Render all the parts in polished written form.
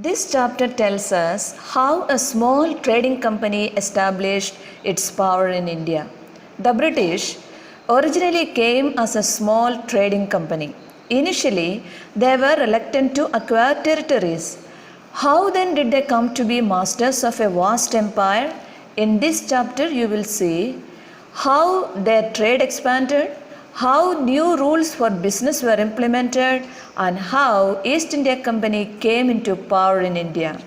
This chapter tells us how a small trading company established its power in India. The British originally came as a small trading company. Initially, they were reluctant to acquire territories. How then did they come to be masters of a vast empire? In this chapter, you will see how their trade expanded, how new rules for business were implemented, and how East India Company came into power in India.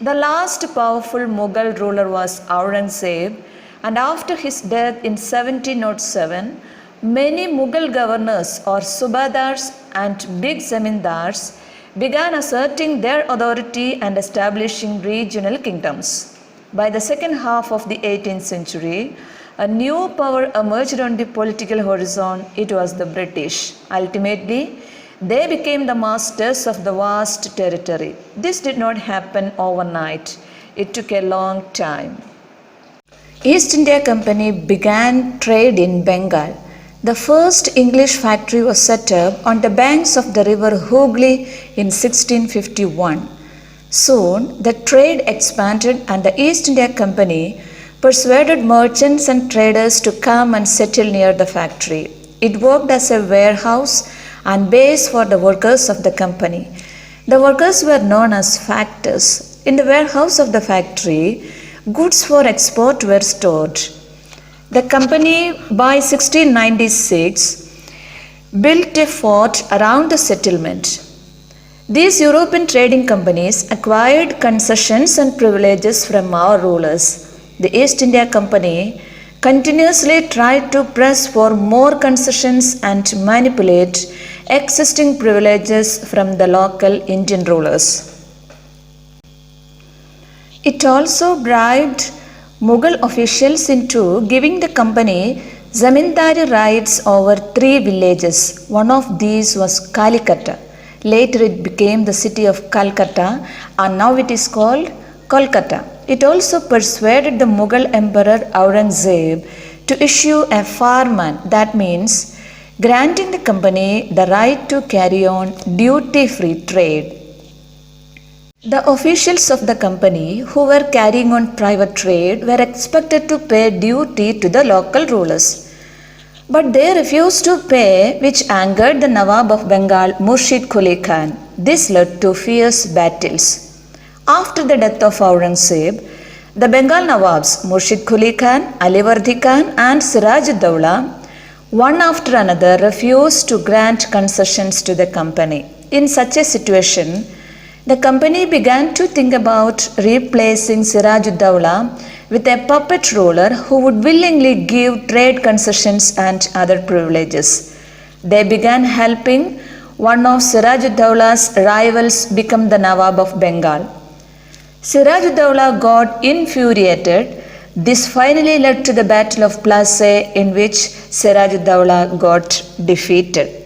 The last powerful Mughal ruler was Aurangzeb, and after his death in 1707, many Mughal governors or subadars and big zamindars began asserting their authority and establishing regional kingdoms. By the second half of the 18th century, a new power emerged on the political horizon. It was the British. Ultimately, they became the masters of the vast territory. This did not happen overnight. It took a long time. East India Company began trade in Bengal. The first English factory was set up on the banks of the river Hooghly in 1651. Soon, the trade expanded and the East India Company persuaded merchants and traders to come and settle near the factory. It worked as a warehouse and base for the workers of the company. The workers were known as factors. In the warehouse of the factory, goods for export were stored. The company by 1696 built a fort around the settlement. These European trading companies acquired concessions and privileges from our rulers. The East India Company continuously tried to press for more concessions and manipulate existing privileges from the local Indian rulers. It also bribed Mughal officials into giving the company zamindari rights over 3 villages. One of these was Kalikata. Later it became the city of Calcutta and now it is called Kolkata. It also persuaded the Mughal Emperor Aurangzeb to issue a farman, that means granting the company the right to carry on duty-free trade. The officials of the company who were carrying on private trade were expected to pay duty to the local rulers. But they refused to pay, which angered the Nawab of Bengal, Murshid Quli Khan. This led to fierce battles. After the death of Aurangzeb, the Bengal Nawabs Murshid Quli Khan, Alivardi Khan and Siraj-ud-Dawla one after another refused to grant concessions to the company. In such a situation, the company began to think about replacing Siraj-ud-Dawla with a puppet ruler who would willingly give trade concessions and other privileges. They began helping one of Siraj-ud-Dawla's rivals become the Nawab of Bengal. Siraj-ud-Dawla got infuriated. This finally led to the Battle of Plassey, in which Siraj-ud-Dawla got defeated.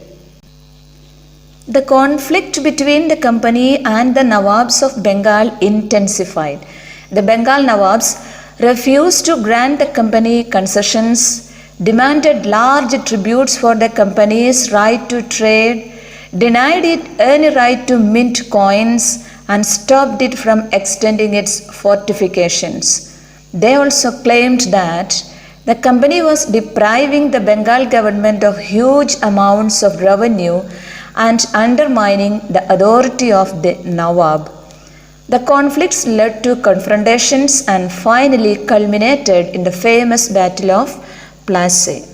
The conflict between the company and the Nawabs of Bengal intensified. The Bengal Nawabs refused to grant the company concessions, demanded large tributes for the company's right to trade, denied it any right to mint coins, and stopped it from extending its fortifications. They also claimed that the company was depriving the Bengal government of huge amounts of revenue and undermining the authority of the Nawab. The conflicts led to confrontations and finally culminated in the famous Battle of Plassey.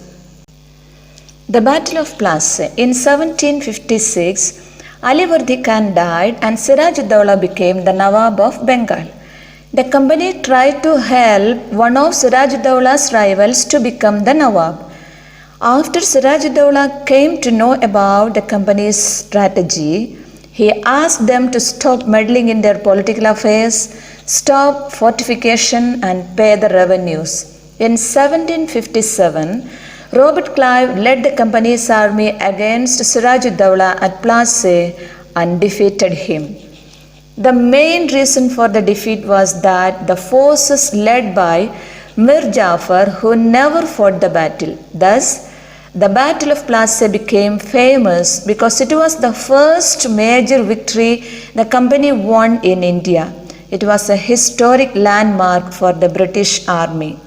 The Battle of Plassey in 1756, Alivardi Khan died and Siraj-ud-Dawla became the Nawab of Bengal. The company tried to help one of Siraj-ud-Dawla's rivals to become the Nawab. After Siraj-ud-Dawla came to know about the company's strategy, he asked them to stop meddling in their political affairs, stop fortification and pay the revenues. In 1757, Robert Clive led the company's army against Siraj-ud-Dawla at Plassey and defeated him. The main reason for the defeat was that the forces led by Mir Jafar, who never fought the battle. Thus, The Battle of Plassey became famous because it was the first major victory the company won in India. It was a historic landmark for the British Army.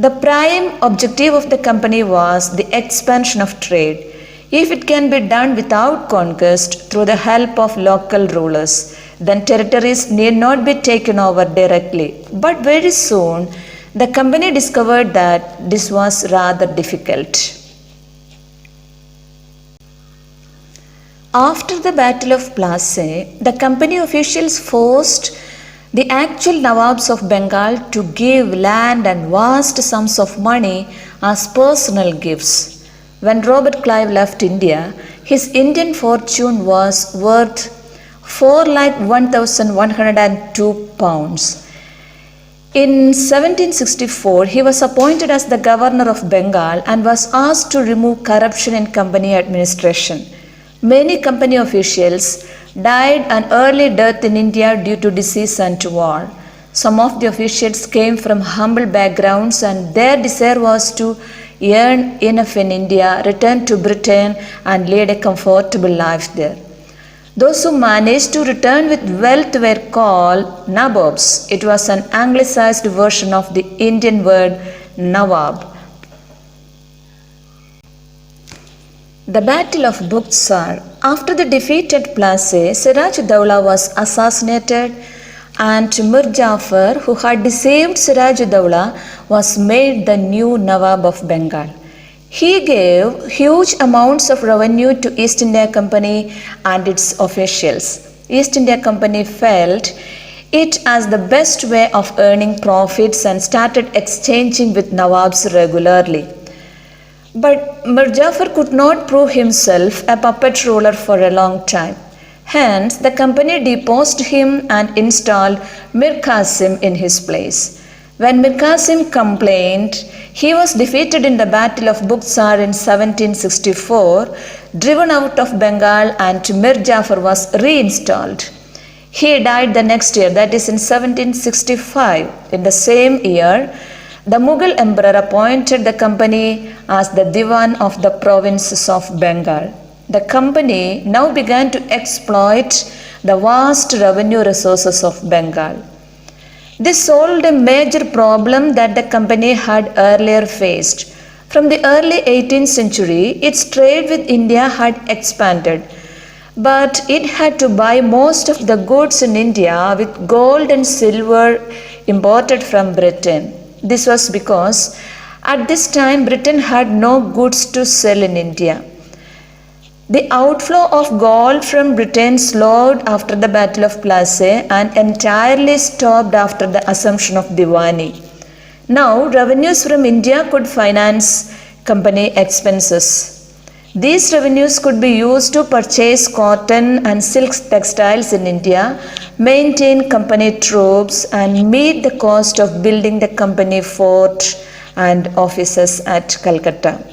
The prime objective of the company was the expansion of trade. If it can be done without conquest through the help of local rulers, then territories need not be taken over directly. But very soon, the company discovered that this was rather difficult. After the Battle of Plassey, the company officials forced the actual Nawabs of Bengal to give land and vast sums of money as personal gifts. When Robert Clive left India, his Indian fortune was worth 4,01,102 pounds. In 1764, he was appointed as the governor of Bengal and was asked to remove corruption in company administration. Many company officials died an early death in India due to disease and war. Some of the officials came from humble backgrounds and their desire was to earn enough in India, return to Britain and lead a comfortable life there. Those who managed to return with wealth were called Nabobs. It was an anglicized version of the Indian word Nawab. The Battle of Buxar. After the defeat at Plassey, Siraj Dowlah was assassinated and Mir Jafar, who had deceived Siraj Dowlah, was made the new Nawab of Bengal. He gave huge amounts of revenue to East India Company and its officials. East India Company felt it as the best way of earning profits and started exchanging with Nawabs regularly. But Mir Jafar could not prove himself a puppet ruler for a long time. Hence, the company deposed him and installed Mir Qasim in his place. When Mir Qasim complained, he was defeated in the Battle of Buxar in 1764, driven out of Bengal, and Mir Jafar was reinstalled. He died the next year, that is in 1765. In the same year, the Mughal emperor appointed the company as the Diwan of the provinces of Bengal. The company now began to exploit the vast revenue resources of Bengal. This solved a major problem that the company had earlier faced. From the early 18th century, its trade with India had expanded, but it had to buy most of the goods in India with gold and silver imported from Britain. This was because at this time Britain had no goods to sell in India. The outflow of gold from Britain slowed after the Battle of Plassey and entirely stopped after the assumption of Diwani. Now, revenues from India could finance company expenses. These revenues could be used to purchase cotton and silk textiles in India, maintain company troops, and meet the cost of building the company fort and offices at Calcutta.